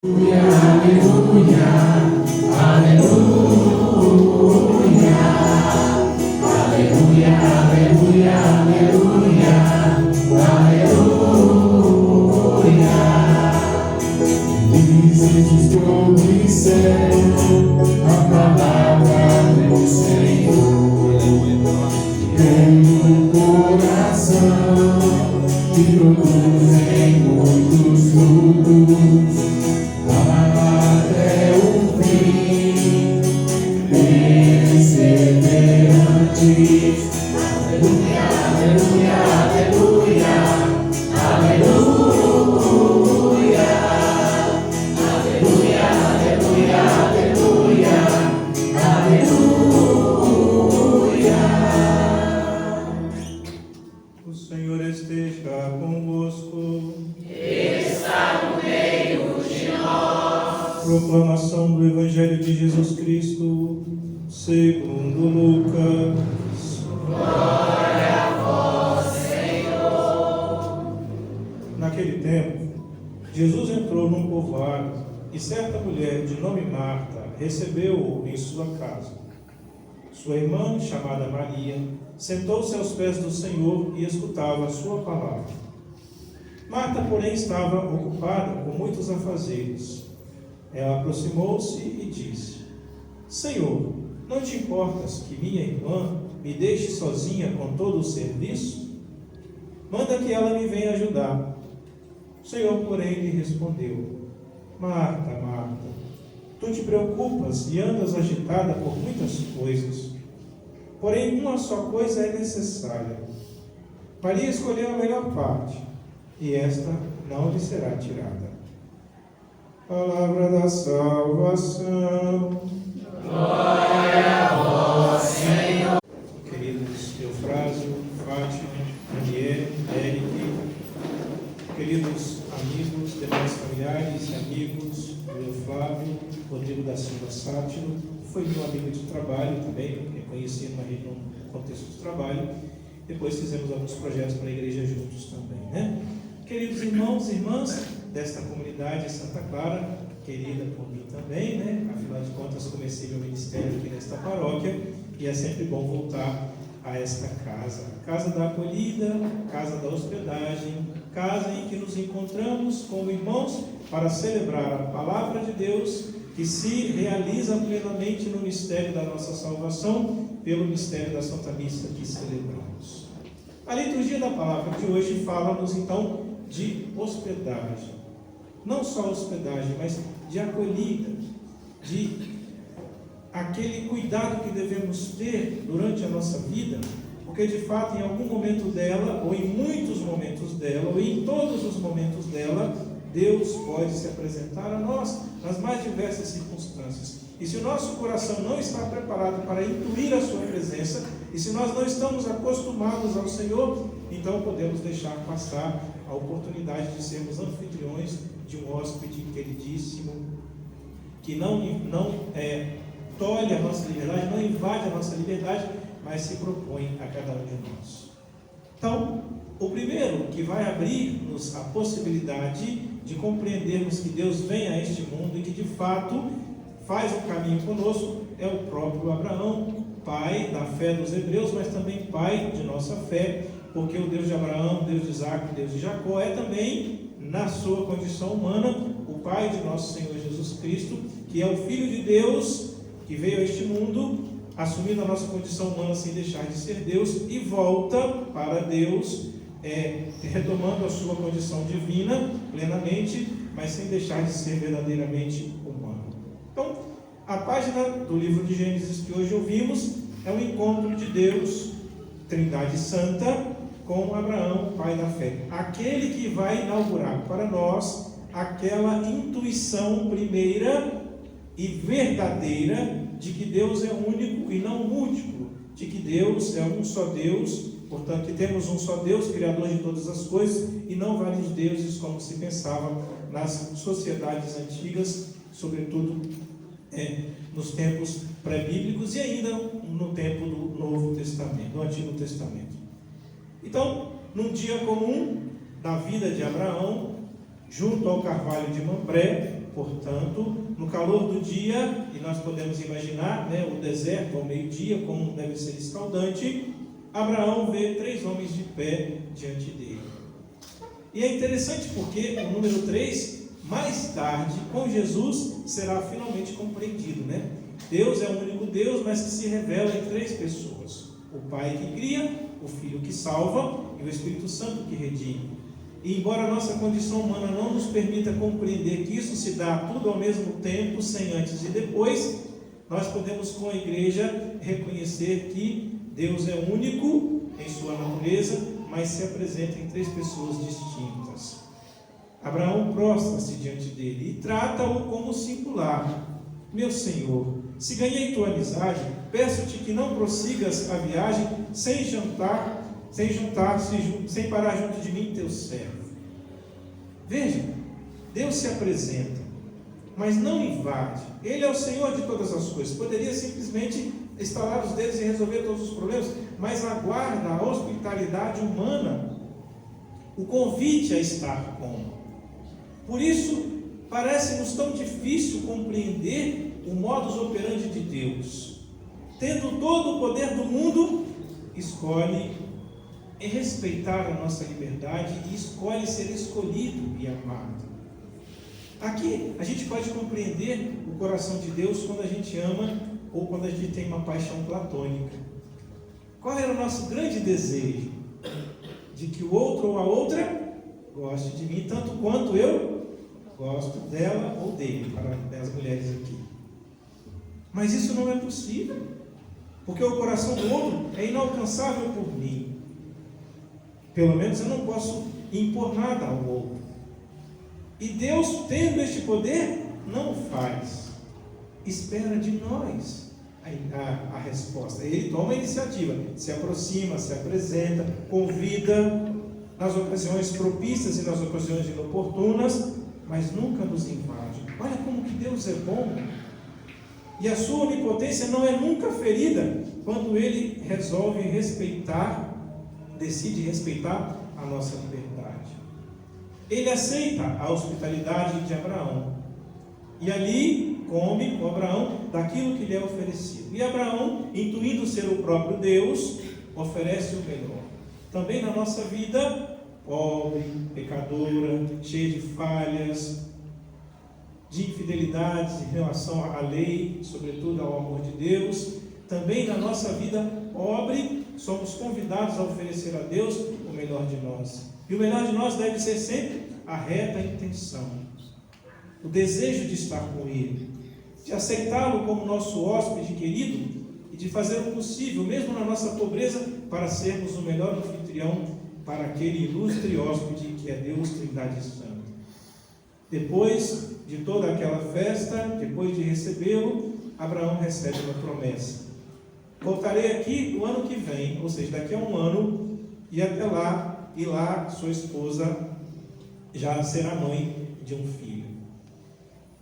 Aleluia, aleluia, aleluia, aleluia, aleluia. Dizes como disser a palavra do Senhor, tem um coração que produzem muitos frutos. Até o fim, perseverantes. Aleluia, aleluia, aleluia, aleluia, aleluia, aleluia, aleluia, aleluia. O Senhor esteja convosco. Proclamação do Evangelho de Jesus Cristo, segundo Lucas. Glória a vós, Senhor. Naquele tempo, Jesus entrou num povoado e certa mulher de nome Marta recebeu-o em sua casa. Sua irmã, chamada Maria, sentou-se aos pés do Senhor e escutava a sua palavra. Marta, porém, estava ocupada com muitos afazeres. Ela aproximou-se e disse: Senhor, não te importas que minha irmã me deixe sozinha com todo o serviço? Manda que ela me venha ajudar. O Senhor, porém, lhe respondeu: Marta, Marta, tu te preocupas e andas agitada por muitas coisas. Porém, uma só coisa é necessária. Maria escolheu a melhor parte, e esta não lhe será tirada. Palavra da salvação. Glória a vós, Senhor. Queridos Eufrásio, Fátima, Daniel, Eric, queridos amigos, demais familiares e amigos, meu Flávio, Rodrigo da Silva Sátiro, foi meu amigo de trabalho também, porque conheci no contexto de trabalho. Depois fizemos alguns projetos para a igreja juntos também, né? Queridos irmãos e irmãs desta comunidade Santa Clara, querida por mim também, né? Afinal de contas, comecei meu ministério aqui nesta paróquia e é sempre bom voltar a esta casa. Casa da acolhida, casa da hospedagem, casa em que nos encontramos como irmãos para celebrar a palavra de Deus que se realiza plenamente no mistério da nossa salvação, pelo mistério da Santa Missa que celebramos. A liturgia da palavra de hoje fala-nos então de hospedagem. Não só hospedagem, mas de acolhida, de aquele cuidado que devemos ter durante a nossa vida, porque de fato em algum momento dela, ou em muitos momentos dela, ou em todos os momentos dela, Deus pode se apresentar a nós nas mais diversas circunstâncias. E se o nosso coração não está preparado para intuir a sua presença, e se nós não estamos acostumados ao Senhor, então podemos deixar passar a oportunidade de sermos anfitriões de um hóspede queridíssimo, que não tolhe a nossa liberdade, não invade a nossa liberdade, mas se propõe a cada um de nós. Então, o primeiro que vai abrir-nos a possibilidade de compreendermos que Deus vem a este mundo e que de fato faz um caminho conosco é o próprio Abraão, pai da fé dos hebreus, mas também pai de nossa fé, porque o Deus de Abraão, Deus de Isaac, Deus de Jacó é também, na sua condição humana, o pai de nosso Senhor Jesus Cristo, que é o Filho de Deus, que veio a este mundo, assumindo a nossa condição humana sem deixar de ser Deus, e volta para Deus, retomando a sua condição divina plenamente, mas sem deixar de ser verdadeiramente humano. Então, a página do livro de Gênesis que hoje ouvimos é um encontro de Deus, Trindade Santa, com Abraão, pai da fé. Aquele que vai inaugurar para nós aquela intuição primeira e verdadeira de que Deus é único e não múltiplo, de que Deus é um só Deus, portanto que temos um só Deus, Criador de todas as coisas, e não vários deuses como se pensava nas sociedades antigas, sobretudo nos tempos pré-bíblicos e ainda no tempo do Novo Testamento, do Antigo Testamento. Então, num dia comum da vida de Abraão, junto ao carvalho de Mambré, portanto, no calor do dia, e nós podemos imaginar, né, o deserto ao meio-dia, como deve ser escaldante, Abraão vê 3 homens de pé diante dele. E é interessante porque o número 3, mais tarde, com Jesus, será finalmente compreendido, né? Deus é o único Deus, mas que se revela em 3 pessoas: o Pai que cria, o Filho que salva e o Espírito Santo que redime. E embora a nossa condição humana não nos permita compreender que isso se dá tudo ao mesmo tempo, sem antes e depois, nós podemos com a igreja reconhecer que Deus é único em sua natureza, mas se apresenta em 3 pessoas distintas. Abraão prostra-se diante dele e trata-o como singular: meu Senhor, se ganhei tua amizade, peço-te que não prossigas a viagem sem parar junto de mim, teu servo. Veja, Deus se apresenta, mas não invade. Ele é o Senhor de todas as coisas. Poderia simplesmente estalar os dedos e resolver todos os problemas, mas aguarda a hospitalidade humana, o convite a estar com. Por isso, parece-nos tão difícil compreender o modus operandi de Deus. Tendo todo o poder do mundo, escolhe respeitar a nossa liberdade e escolhe ser escolhido e amado. Aqui a gente pode compreender o coração de Deus quando a gente ama ou quando a gente tem uma paixão platônica. Qual era o nosso grande desejo? De que o outro ou a outra goste de mim tanto quanto eu gosto dela ou dele, para as mulheres aqui. Mas isso não é possível, porque o coração do outro é inalcançável por mim. Pelo menos eu não posso impor nada ao outro. E Deus, tendo este poder, não o faz. Espera de nós a resposta. Ele toma a iniciativa, se aproxima, se apresenta, convida nas ocasiões propícias e nas ocasiões inoportunas, mas nunca nos invade. Olha como que Deus é bom. E a sua onipotência não é nunca ferida quando Ele resolve decide respeitar a nossa liberdade. Ele aceita a hospitalidade de Abraão. E ali come com Abraão daquilo que lhe é oferecido. E Abraão, intuindo ser o próprio Deus, oferece o melhor. Também na nossa vida, pobre, pecadora, cheia de falhas, de infidelidades em relação à lei, sobretudo ao amor de Deus, também na nossa vida pobre, somos convidados a oferecer a Deus o melhor de nós. E o melhor de nós deve ser sempre a reta intenção, o desejo de estar com Ele, de aceitá-lo como nosso hóspede querido e de fazer o possível, mesmo na nossa pobreza, para sermos o melhor anfitrião para aquele ilustre hóspede que é Deus Trindade Santa. Depois de toda aquela festa, depois de recebê-lo, Abraão recebe uma promessa: voltarei aqui no ano que vem, ou seja, daqui a um ano, e até lá, e lá sua esposa já será mãe de um filho.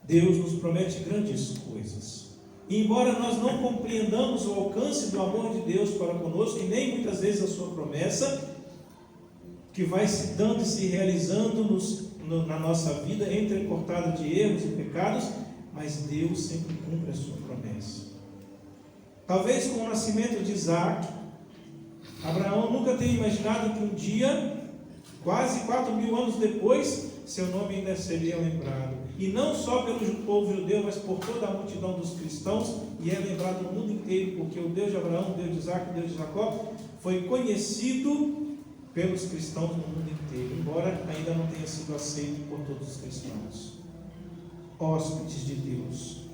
Deus nos promete grandes coisas. E embora nós não compreendamos o alcance do amor de Deus para conosco, e nem muitas vezes a sua promessa, que vai se dando e se realizando na nossa vida, entrecortada de erros e pecados, mas Deus sempre cumpre a sua promessa. Talvez com o nascimento de Isaac, Abraão nunca tenha imaginado que um dia, quase 4.000 anos depois, seu nome ainda seria lembrado. E não só pelo povo judeu, mas por toda a multidão dos cristãos, e é lembrado no mundo inteiro, porque o Deus de Abraão, o Deus de Isaac, o Deus de Jacó, foi conhecido pelos cristãos no mundo inteiro, embora ainda não tenha sido aceito por todos os cristãos. Hóspedes de Deus.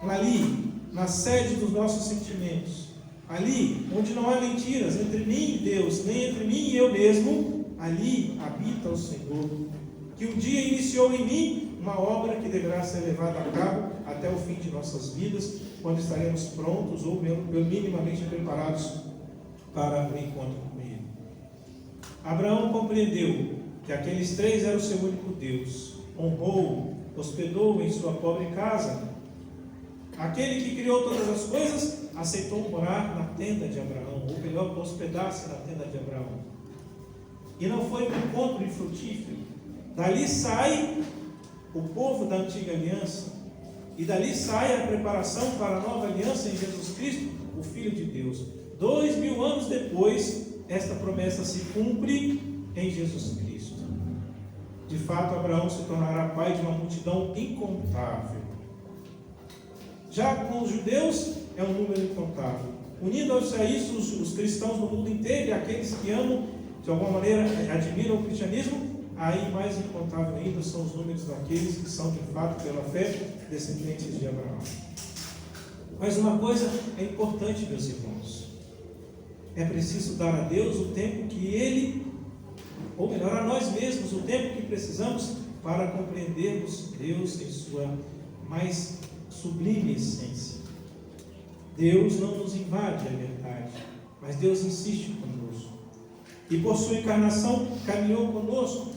Ali, na sede dos nossos sentimentos, ali onde não há mentiras entre mim e Deus, nem entre mim e eu mesmo, ali habita o Senhor, que um dia iniciou em mim uma obra que deverá ser levada a cabo até o fim de nossas vidas, quando estaremos prontos ou minimamente preparados para o encontro com Ele. Abraão compreendeu que aqueles 3 eram o seu único Deus, honrou, hospedou em sua pobre casa. Aquele que criou todas as coisas aceitou morar na tenda de Abraão, ou melhor, hospedar-se na tenda de Abraão. E não foi um encontro infrutífero. Dali sai o povo da antiga aliança, e dali sai a preparação para a nova aliança em Jesus Cristo, o Filho de Deus. 2000 anos depois, esta promessa se cumpre em Jesus Cristo. De fato, Abraão se tornará pai de uma multidão incontável. Já com os judeus, é um número incontável. Unindo-se a isso, os cristãos do mundo inteiro e aqueles que amam, de alguma maneira, admiram o cristianismo, aí mais incontável ainda são os números daqueles que são, de fato, pela fé, descendentes de Abraão. Mas uma coisa é importante, meus irmãos. É preciso dar a Deus o tempo que Ele, ou melhor, a nós mesmos, o tempo que precisamos para compreendermos Deus em sua mais sublime essência. Deus não nos invade, é verdade, mas Deus insiste conosco. E por sua encarnação caminhou conosco.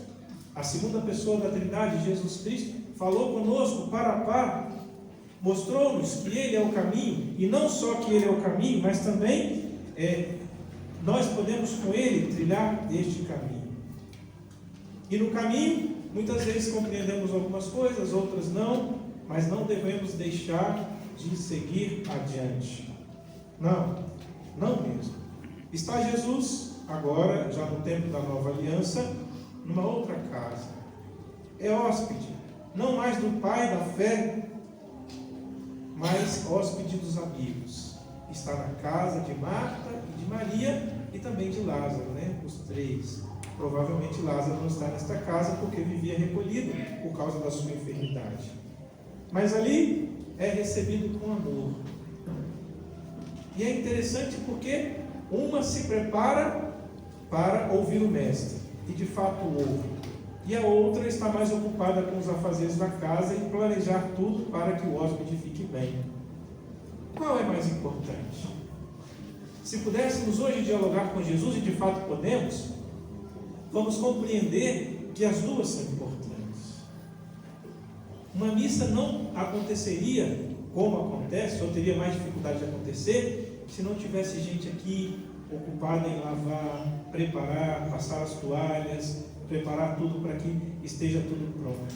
A segunda pessoa da Trindade, Jesus Cristo, falou conosco par a par, mostrou-nos que Ele é o caminho, e não só que Ele é o caminho, mas também nós podemos com Ele trilhar este caminho. E no caminho, muitas vezes compreendemos algumas coisas, outras não, mas não devemos deixar de seguir adiante. Não mesmo. Está Jesus, agora, já no tempo da nova aliança, numa outra casa. É hóspede, não mais do pai da fé, mas hóspede dos amigos. Está na casa de Marta e de Maria e também de Lázaro, né? Os três. Provavelmente Lázaro não está nesta casa porque vivia recolhido por causa da sua enfermidade. Mas ali é recebido com amor. E é interessante porque uma se prepara para ouvir o mestre, e de fato ouve. E a outra está mais ocupada com os afazeres da casa e planejar tudo para que o hóspede fique bem. Qual é mais importante? Se pudéssemos hoje dialogar com Jesus, e de fato podemos, vamos compreender que as duas são importantes. Uma missa não aconteceria como acontece, ou teria mais dificuldade de acontecer, se não tivesse gente aqui ocupada em lavar, preparar, passar as toalhas, preparar tudo para que esteja tudo pronto.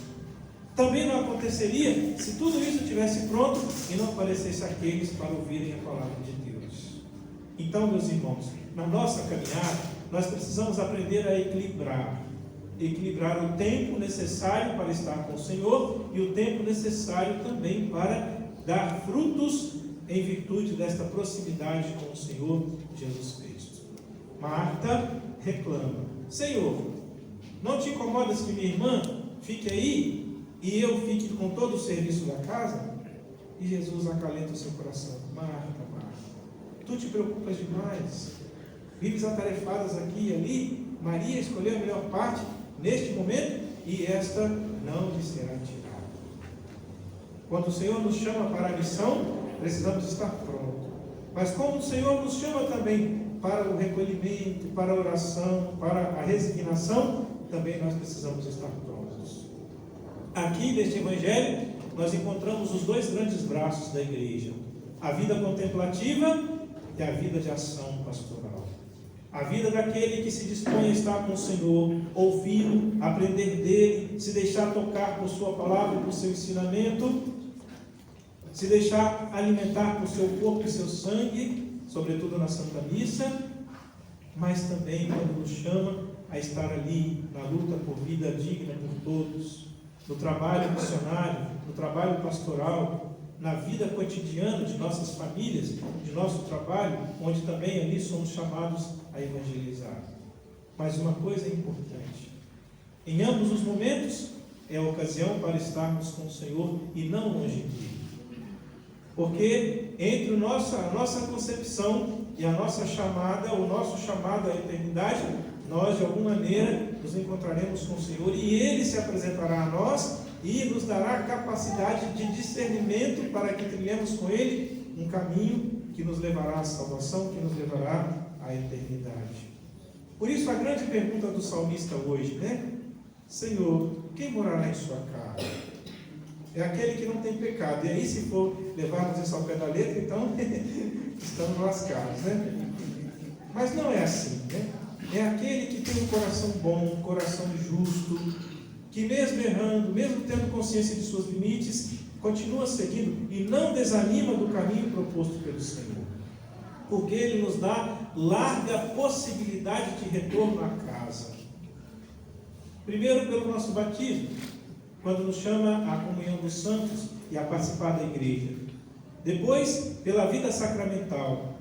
Também não aconteceria se tudo isso estivesse pronto e não aparecesse aqueles para ouvirem a palavra de Deus. Então, meus irmãos, na nossa caminhada, nós precisamos aprender a equilibrar o tempo necessário para estar com o Senhor e o tempo necessário também para dar frutos em virtude desta proximidade com o Senhor Jesus Cristo. Marta reclama: Senhor, não te incomodas que minha irmã fique aí e eu fique com todo o serviço da casa? E Jesus acalenta o seu coração: Marta, Marta, tu te preocupas demais, vives atarefadas aqui e ali. Maria escolheu a melhor parte neste momento e esta não lhe será tirada. Quando o Senhor nos chama para a missão, precisamos estar prontos. Mas como o Senhor nos chama também para o recolhimento, para a oração, para a resignação, também nós precisamos estar prontos. Aqui neste Evangelho, nós encontramos os dois grandes braços da igreja: a vida contemplativa e a vida de ação pastoral. A vida daquele que se dispõe a estar com o Senhor, ouvi-lo, aprender dele, se deixar tocar por sua palavra, por seu ensinamento, se deixar alimentar por seu corpo e seu sangue, sobretudo na Santa Missa, mas também quando nos chama a estar ali na luta por vida digna por todos, no trabalho missionário, no trabalho pastoral, na vida cotidiana de nossas famílias, de nosso trabalho, onde também ali somos chamados a evangelizar. Mas uma coisa é importante: em ambos os momentos é a ocasião para estarmos com o Senhor e não longe dele. Porque entre a nossa concepção e a nossa chamada, o nosso chamado à eternidade, nós de alguma maneira nos encontraremos com o Senhor e Ele se apresentará a nós e nos dará capacidade de discernimento para que trilhemos com Ele um caminho que nos levará à salvação, que nos levará à eternidade. Por isso a grande pergunta do salmista hoje, né? Senhor, quem morará em sua casa? É aquele que não tem pecado. E aí, se for levarmos isso ao pé da letra, então estamos lascados, né? Mas não é assim, né? É aquele que tem um coração bom, um coração justo, que mesmo errando, mesmo tendo consciência de seus limites, continua seguindo e não desanima do caminho proposto pelo Senhor, porque Ele nos dá larga possibilidade de retorno à casa. Primeiro, pelo nosso batismo, quando nos chama à comunhão dos santos e a participar da igreja. Depois, pela vida sacramental.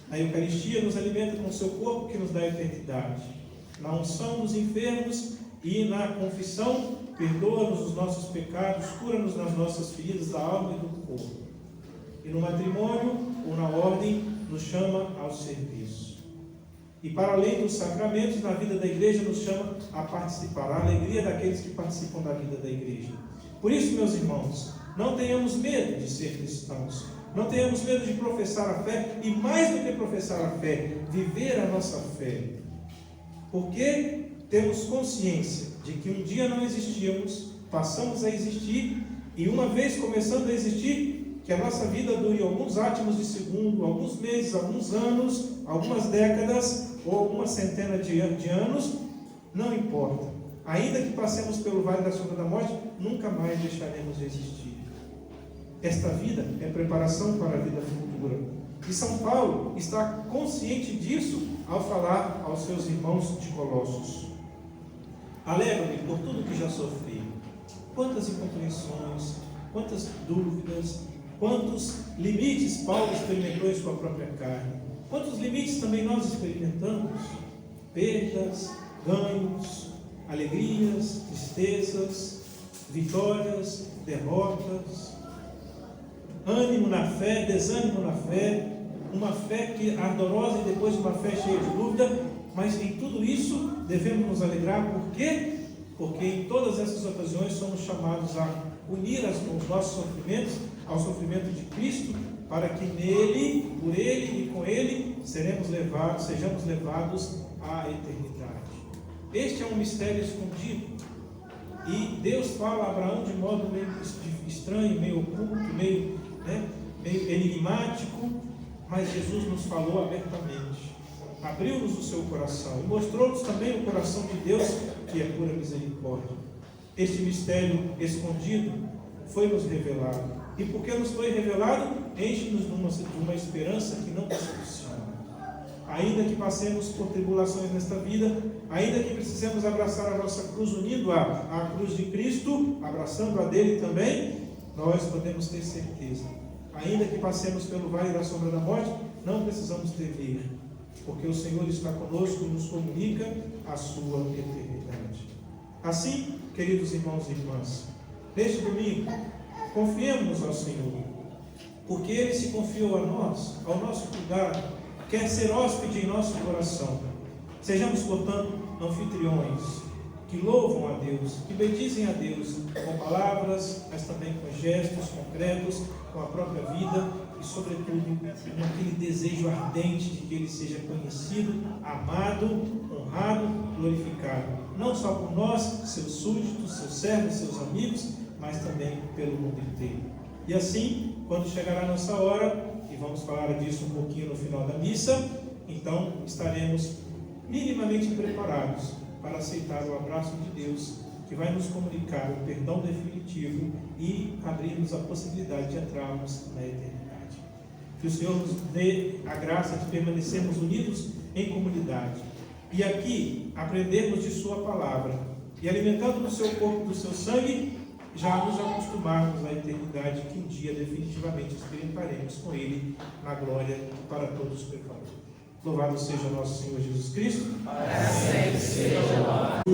A Eucaristia nos alimenta com o seu corpo que nos dá a eternidade. Na unção dos enfermos e na confissão, perdoa-nos os nossos pecados, cura-nos nas nossas feridas da alma e do corpo. E no matrimônio ou na ordem, nos chama ao serviço. E para além dos sacramentos, na vida da igreja, nos chama a participar, a alegria daqueles que participam da vida da igreja. Por isso, meus irmãos, não tenhamos medo de ser cristãos, não tenhamos medo de professar a fé, e mais do que professar a fé, viver a nossa fé. Porque temos consciência de que um dia não existíamos, passamos a existir, e uma vez começando a existir, que a nossa vida dure alguns átomos de segundo, alguns meses, alguns anos, algumas décadas, ou alguma centena de anos, não importa. Ainda que passemos pelo vale da sombra da morte, nunca mais deixaremos de existir. Esta vida é preparação para a vida futura. E São Paulo está consciente disso ao falar aos seus irmãos de Colossos. Alegro-me por tudo que já sofri. Quantas incompreensões, quantas dúvidas, quantos limites Paulo experimentou em sua própria carne. Quantos limites também nós experimentamos? Perdas, ganhos, alegrias, tristezas, vitórias, derrotas, ânimo na fé, desânimo na fé, uma fé que ardorosa e depois uma fé cheia de dúvida, mas em tudo isso devemos nos alegrar. Por quê? Porque em todas essas ocasiões somos chamados a unir os nossos sofrimentos ao sofrimento de Cristo, para que nele, por Ele e com Ele sejamos levados à eternidade. Este é um mistério escondido, e Deus fala a Abraão de modo meio estranho, meio oculto, meio enigmático, mas Jesus nos falou abertamente, abriu-nos o seu coração e mostrou-nos também o coração de Deus, que é pura misericórdia. Este mistério escondido foi-nos revelado, e porque nos foi revelado, enche-nos de uma esperança que não decepciona. Ainda que passemos por tribulações nesta vida, ainda que precisemos abraçar a nossa cruz, unindo à cruz de Cristo, abraçando a dele também, nós podemos ter certeza. Ainda que passemos pelo vale da sombra da morte, não precisamos temer, porque o Senhor está conosco e nos comunica a sua eternidade. Assim, queridos irmãos e irmãs, neste domingo, confiemos ao Senhor, porque Ele se confiou a nós, ao nosso cuidado, quer ser hóspede em nosso coração. Sejamos, portanto, anfitriões, que louvam a Deus, que bendizem a Deus com palavras, mas também com gestos concretos, com a própria vida e, sobretudo, com aquele desejo ardente de que Ele seja conhecido, amado, honrado, glorificado, não só por nós, seus súditos, seus servos, seus amigos, mas também pelo mundo inteiro. E assim, quando chegará a nossa hora, e vamos falar disso um pouquinho no final da missa, então estaremos minimamente preparados para aceitar o abraço de Deus, que vai nos comunicar o perdão definitivo e abrir-nos a possibilidade de entrarmos na eternidade. Que o Senhor nos dê a graça de permanecermos unidos em comunidade e aqui aprendermos de sua palavra e, alimentando no seu corpo e do seu sangue, já nos acostumarmos à eternidade, que um dia definitivamente experimentaremos com Ele na glória para todos os pecadores. Louvado seja nosso Senhor Jesus Cristo. Para sempre seja louvado.